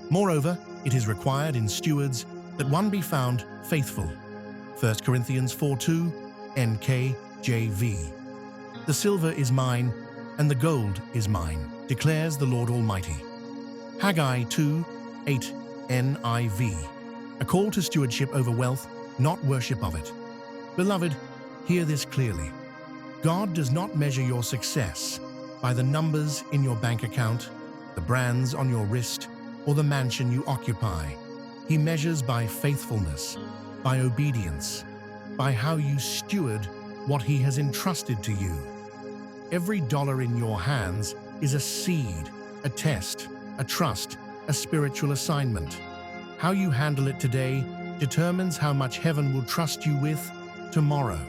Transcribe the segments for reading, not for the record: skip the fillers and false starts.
Moreover, it is required in stewards that one be found faithful. 1 Corinthians 4:2, NKJV. The silver is mine, and the gold is mine, declares the Lord Almighty. Haggai 2:8, NIV. A call to stewardship over wealth, not worship of it. Beloved, hear this clearly. God does not measure your success by the numbers in your bank account, the brands on your wrist, or the mansion you occupy. He measures by faithfulness, by obedience, by how you steward what He has entrusted to you. Every dollar in your hands is a seed, a test, a trust, a spiritual assignment. How you handle it today determines how much heaven will trust you with tomorrow.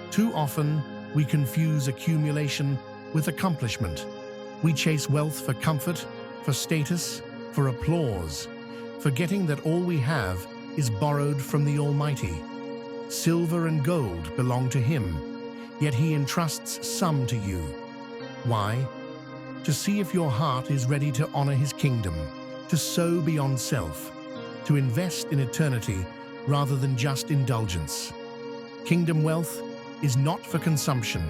Too often, we confuse accumulation with accomplishment. We chase wealth for comfort, for status, for applause, forgetting that all we have is borrowed from the Almighty. Silver and gold belong to Him, yet He entrusts some to you. Why? To see if your heart is ready to honor His kingdom, to sow beyond self, to invest in eternity rather than just indulgence. Kingdom wealth is not for consumption.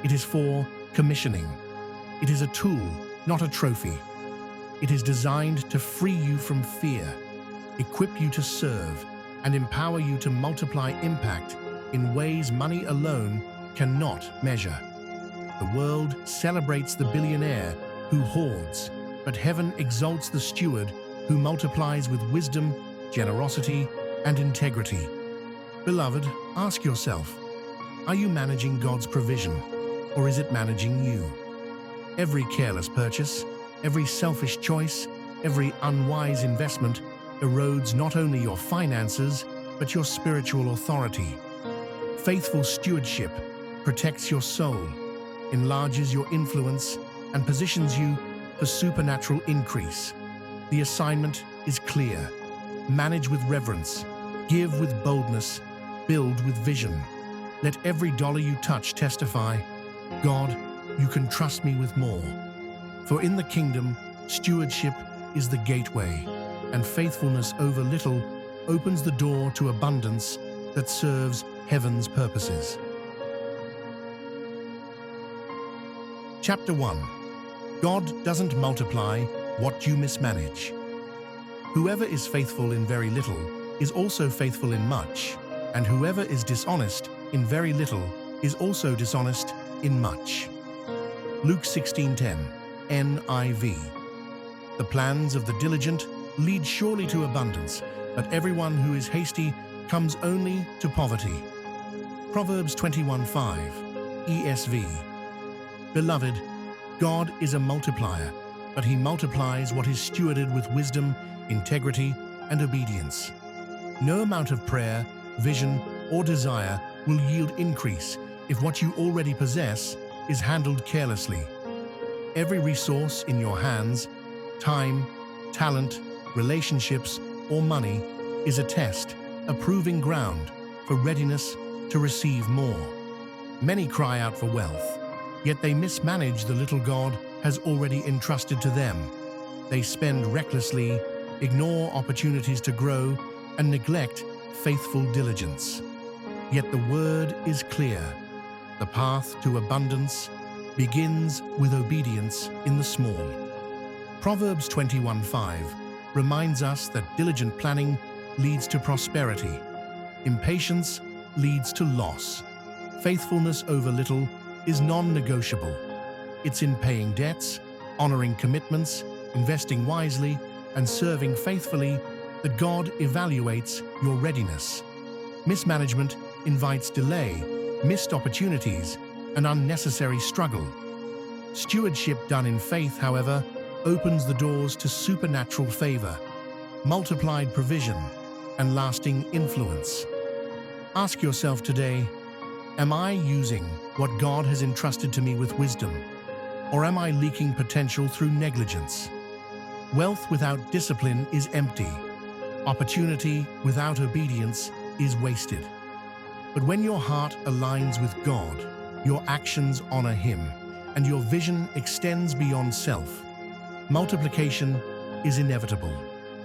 It is for commissioning. It is a tool, not a trophy. It is designed to free you from fear, equip you to serve, and empower you to multiply impact in ways money alone cannot measure. The world celebrates the billionaire who hoards, but heaven exalts the steward who multiplies with wisdom, generosity, and integrity. Beloved, ask yourself, are you managing God's provision, or is it managing you? Every careless purchase, every selfish choice, every unwise investment erodes not only your finances, but your spiritual authority. Faithful stewardship protects your soul, enlarges your influence, and positions you for supernatural increase. The assignment is clear. Manage with reverence, give with boldness, build with vision. Let every dollar you touch testify, God, you can trust me with more. For in the kingdom, stewardship is the gateway, and faithfulness over little opens the door to abundance that serves heaven's purposes. Chapter 1. God doesn't multiply what you mismanage. Whoever is faithful in very little is also faithful in much, and whoever is dishonest in very little is also dishonest in much. Luke 16:10, NIV. The plans of the diligent lead surely to abundance, but everyone who is hasty comes only to poverty. Proverbs 21:5, ESV. Beloved, God is a multiplier, but He multiplies what is stewarded with wisdom, integrity, and obedience. No amount of prayer, vision, or desire will yield increase if what you already possess is handled carelessly. Every resource in your hands, time, talent, relationships, or money, is a test, a proving ground for readiness to receive more. Many cry out for wealth, yet they mismanage the little God has already entrusted to them. They spend recklessly, ignore opportunities to grow, and neglect faithful diligence. Yet the word is clear. The path to abundance begins with obedience in the small. Proverbs 21:5 reminds us that diligent planning leads to prosperity. Impatience leads to loss. Faithfulness over little is non-negotiable. It's in paying debts, honoring commitments, investing wisely, and serving faithfully that God evaluates your readiness. Mismanagement invites delay, missed opportunities, and unnecessary struggle. Stewardship done in faith, however, opens the doors to supernatural favor, multiplied provision, and lasting influence. Ask yourself today, am I using what God has entrusted to me with wisdom, or am I leaking potential through negligence? Wealth without discipline is empty. Opportunity without obedience is wasted. But when your heart aligns with God, your actions honor Him, and your vision extends beyond self, multiplication is inevitable.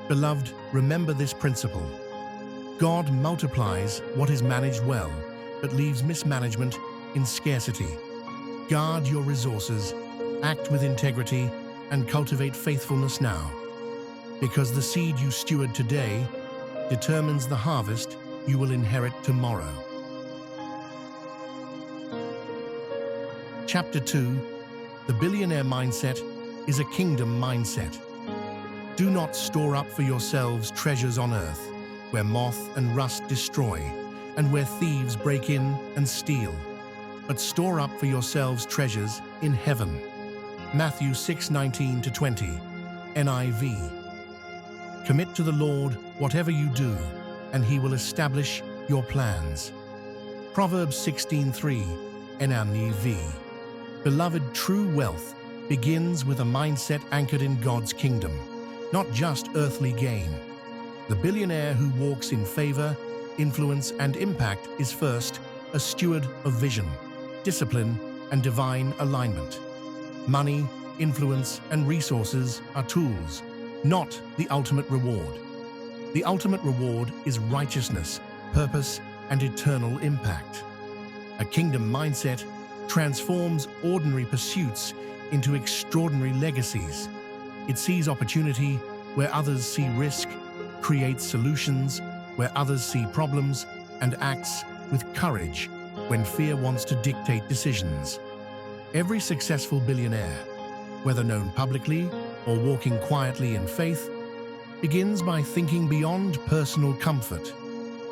Beloved, remember this principle. God multiplies what is managed well, but leaves mismanagement in scarcity. Guard your resources, act with integrity, and cultivate faithfulness now. Because the seed you steward today determines the harvest you will inherit tomorrow. Chapter 2. The Billionaire Mindset is a kingdom mindset. Do not store up for yourselves treasures on earth, where moth and rust destroy, and where thieves break in and steal. But store up for yourselves treasures in heaven. Matthew 6:19-20, NIV. Commit to the Lord whatever you do, and He will establish your plans. Proverbs 16:3, NIV. Beloved, true wealth begins with a mindset anchored in God's kingdom, not just earthly gain. The billionaire who walks in favor, influence, and impact is first a steward of vision, discipline, and divine alignment. Money, influence, and resources are tools, not the ultimate reward. The ultimate reward is righteousness, purpose, and eternal impact. A kingdom mindset transforms ordinary pursuits into extraordinary legacies. It sees opportunity where others see risk, creates solutions where others see problems, and acts with courage when fear wants to dictate decisions. Every successful billionaire, whether known publicly or walking quietly in faith, begins by thinking beyond personal comfort,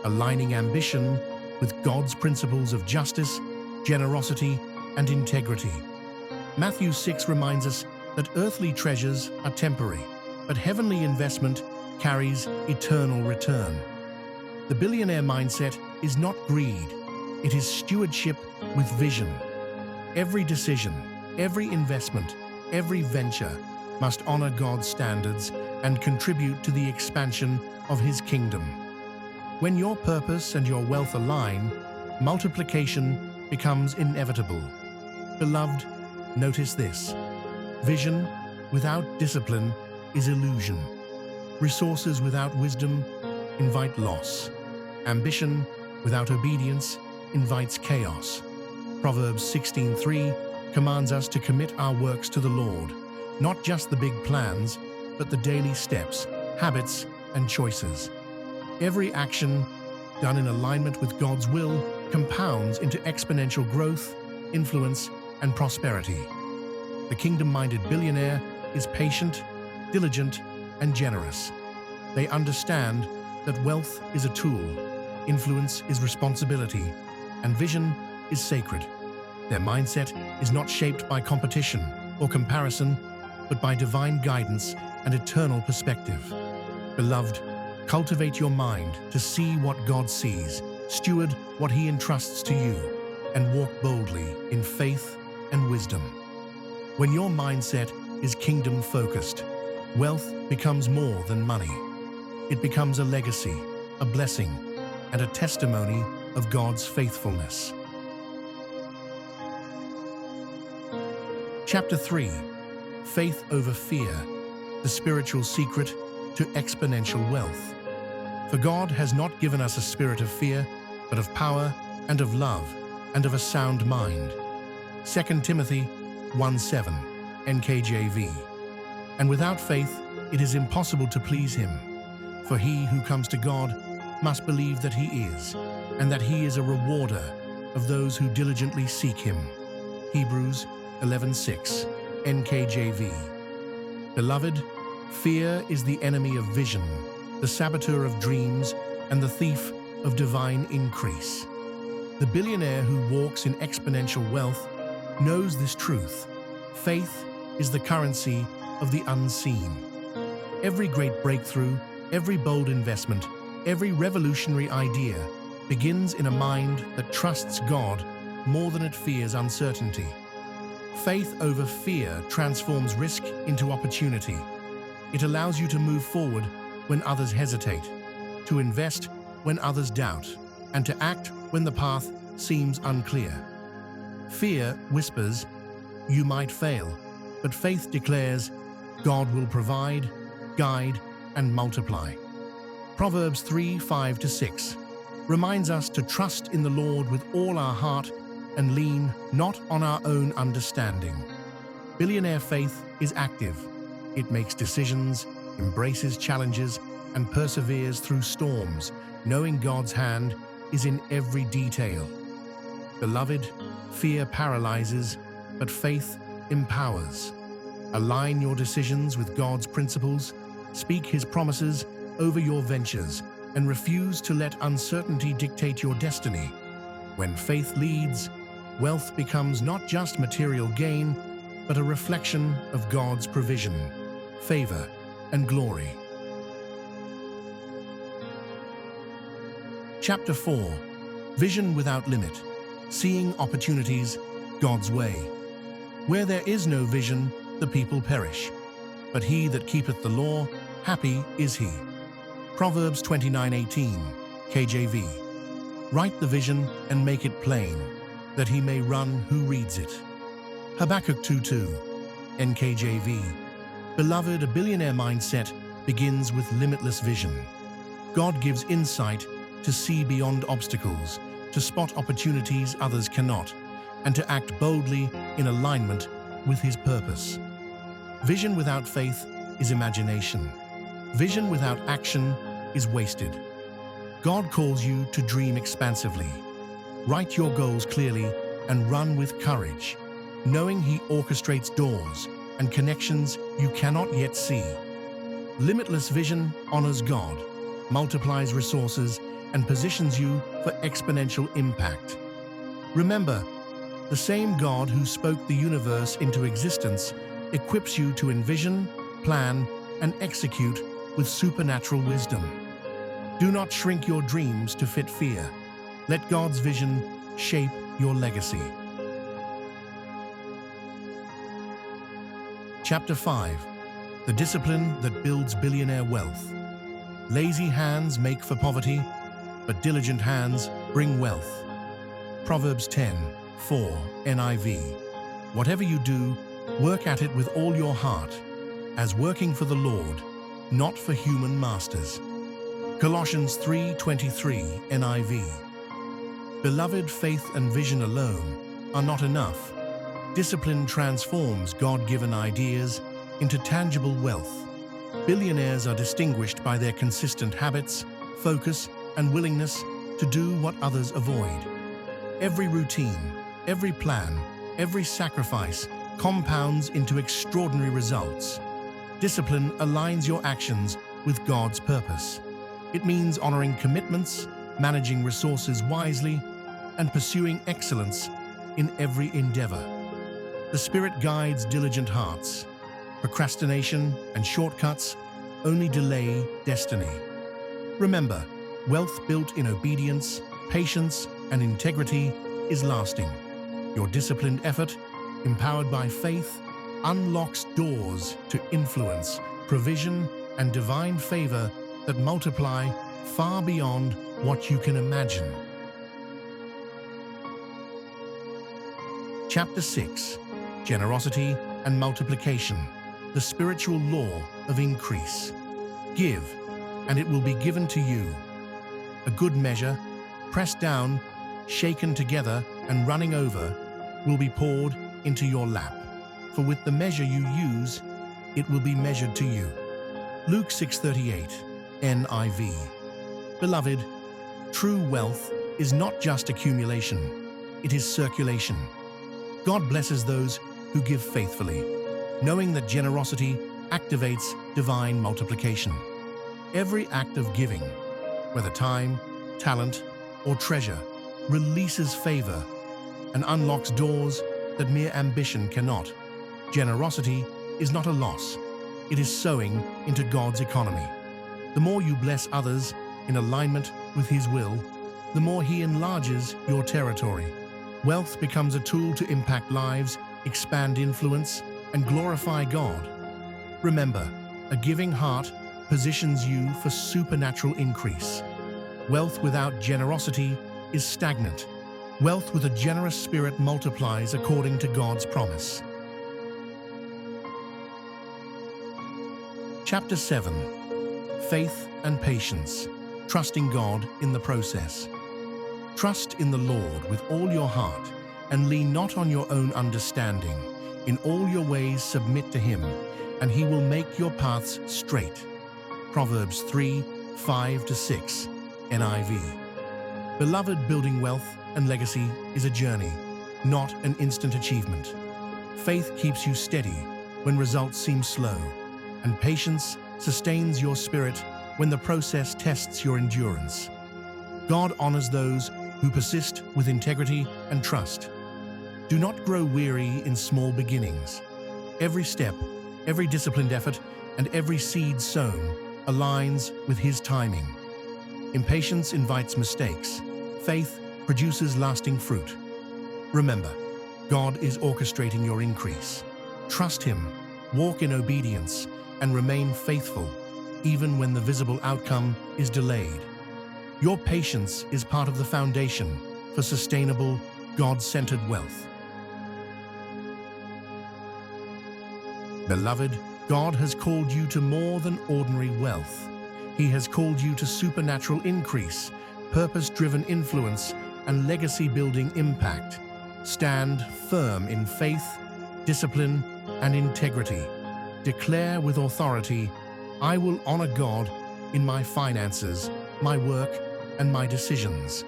aligning ambition with God's principles of justice, generosity, and integrity. Matthew 6 reminds us that earthly treasures are temporary, but heavenly investment carries eternal return. The billionaire mindset is not greed, it is stewardship with vision. Every decision, every investment, every venture must honor God's standards and contribute to the expansion of His kingdom. When your purpose and your wealth align, multiplication becomes inevitable. Beloved, notice this. Vision without discipline is illusion. Resources without wisdom invite loss. Ambition without obedience invites chaos. Proverbs 16:3 commands us to commit our works to the Lord, not just the big plans, but the daily steps, habits, and choices. Every action done in alignment with God's will compounds into exponential growth, influence, and prosperity. The kingdom-minded billionaire is patient, diligent, and generous. They understand that wealth is a tool, influence is responsibility, and vision is sacred. Their mindset is not shaped by competition or comparison, but by divine guidance and eternal perspective. Beloved, cultivate your mind to see what God sees, steward what He entrusts to you, and walk boldly in faith and wisdom. When your mindset is kingdom-focused, wealth becomes more than money. It becomes a legacy, a blessing, and a testimony of God's faithfulness. Chapter 3. Faith over fear, the spiritual secret to exponential wealth. For God has not given us a spirit of fear, but of power and of love and of a sound mind. 2 Timothy 1:7, NKJV. And without faith, it is impossible to please Him. For he who comes to God must believe that He is, and that He is a rewarder of those who diligently seek Him. Hebrews 11:6, NKJV. Beloved, fear is the enemy of vision, the saboteur of dreams, and the thief of divine increase. The billionaire who walks in exponential wealth knows this truth. Faith is the currency of the unseen. Every great breakthrough, every bold investment, every revolutionary idea begins in a mind that trusts God more than it fears uncertainty. Faith over fear transforms risk into opportunity. It allows you to move forward when others hesitate, to invest when others doubt, and to act when the path seems unclear. Fear whispers, "You might fail," but faith declares, "God will provide, guide, and multiply. Proverbs 3:5-6 reminds us to trust in the Lord with all our heart and lean not on our own understanding. Billionaire faith is active. It makes decisions, embraces challenges, and perseveres through storms, knowing God's hand is in every detail. Beloved, fear paralyzes, but faith empowers. Align your decisions with God's principles, speak His promises over your ventures, and refuse to let uncertainty dictate your destiny. When faith leads, wealth becomes not just material gain, but a reflection of God's provision, favor, and glory. Chapter 4. Vision without limit. Seeing opportunities God's way. Where there is no vision, the people perish. But he that keepeth the law, happy is he. Proverbs 29:18, KJV. Write the vision and make it plain, that he may run who reads it. Habakkuk 2:2, NKJV. Beloved, a billionaire mindset begins with limitless vision. God gives insight to see beyond obstacles, to spot opportunities others cannot, and to act boldly in alignment with His purpose. Vision without faith is imagination. Vision without action is wasted. God calls you to dream expansively. Write your goals clearly and run with courage, knowing He orchestrates doors and connections you cannot yet see. Limitless vision honors God, multiplies resources, and positions you for exponential impact. Remember, the same God who spoke the universe into existence equips you to envision, plan, and execute with supernatural wisdom. Do not shrink your dreams to fit fear. Let God's vision shape your legacy. Chapter 5. The discipline that builds billionaire wealth. Lazy hands make for poverty, but diligent hands bring wealth. Proverbs 10:4, NIV. Whatever you do, work at it with all your heart, as working for the Lord, not for human masters. Colossians 3:23, NIV. Beloved, faith and vision alone are not enough. Discipline transforms God-given ideas into tangible wealth. Billionaires are distinguished by their consistent habits, focus, and willingness to do what others avoid. Every routine, every plan, every sacrifice compounds into extraordinary results. Discipline aligns your actions with God's purpose. It means honoring commitments, managing resources wisely, and pursuing excellence in every endeavor. The Spirit guides diligent hearts. Procrastination and shortcuts only delay destiny. Remember, wealth built in obedience, patience, and integrity is lasting. Your disciplined effort, empowered by faith, unlocks doors to influence, provision, and divine favor that multiply far beyond what you can imagine. Chapter 6. Generosity and multiplication. The spiritual law of increase. Give, and it will be given to you. A good measure, pressed down, shaken together, and running over, will be poured into your lap. For with the measure you use, it will be measured to you. Luke 6:38, NIV. Beloved, true wealth is not just accumulation, it is circulation. God blesses those who give faithfully, knowing that generosity activates divine multiplication. Every act of giving, whether time, talent, or treasure, releases favor and unlocks doors that mere ambition cannot. Generosity is not a loss. It is sowing into God's economy. The more you bless others in alignment with His will, the more He enlarges your territory. Wealth becomes a tool to impact lives, expand influence, and glorify God. Remember, a giving heart positions you for supernatural increase. Wealth without generosity is stagnant. Wealth with a generous spirit multiplies according to God's promise. Chapter 7. Faith and Patience, Trusting God in the Process. Trust in the Lord with all your heart, and lean not on your own understanding. In all your ways submit to Him, and He will make your paths straight. Proverbs 3:5-6, NIV. Beloved, building wealth and legacy is a journey, not an instant achievement. Faith keeps you steady when results seem slow, and patience sustains your spirit when the process tests your endurance. God honors those who persist with integrity and trust. Do not grow weary in small beginnings. Every step, every disciplined effort, and every seed sown aligns with His timing. Impatience invites mistakes. Faith produces lasting fruit. Remember, God is orchestrating your increase. Trust Him, walk in obedience, and remain faithful, even when the visible outcome is delayed. Your patience is part of the foundation for sustainable, God-centered wealth. Beloved, God has called you to more than ordinary wealth. He has called you to supernatural increase, purpose-driven influence, and legacy-building impact. Stand firm in faith, discipline, and integrity. Declare with authority, I will honor God in my finances, my work, and my decisions.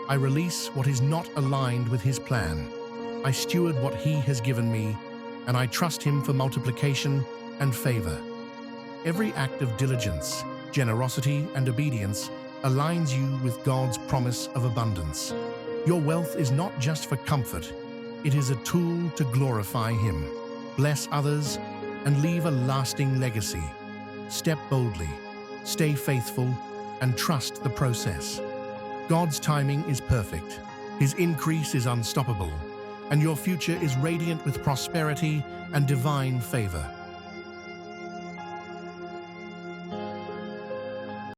I release what is not aligned with His plan. I steward what He has given me, and I trust Him for multiplication and favor. Every act of diligence, generosity, and obedience aligns you with God's promise of abundance. Your wealth is not just for comfort, it is a tool to glorify Him, bless others, and leave a lasting legacy. Step boldly, stay faithful, and trust the process. God's timing is perfect, His increase is unstoppable, and your future is radiant with prosperity and divine favor.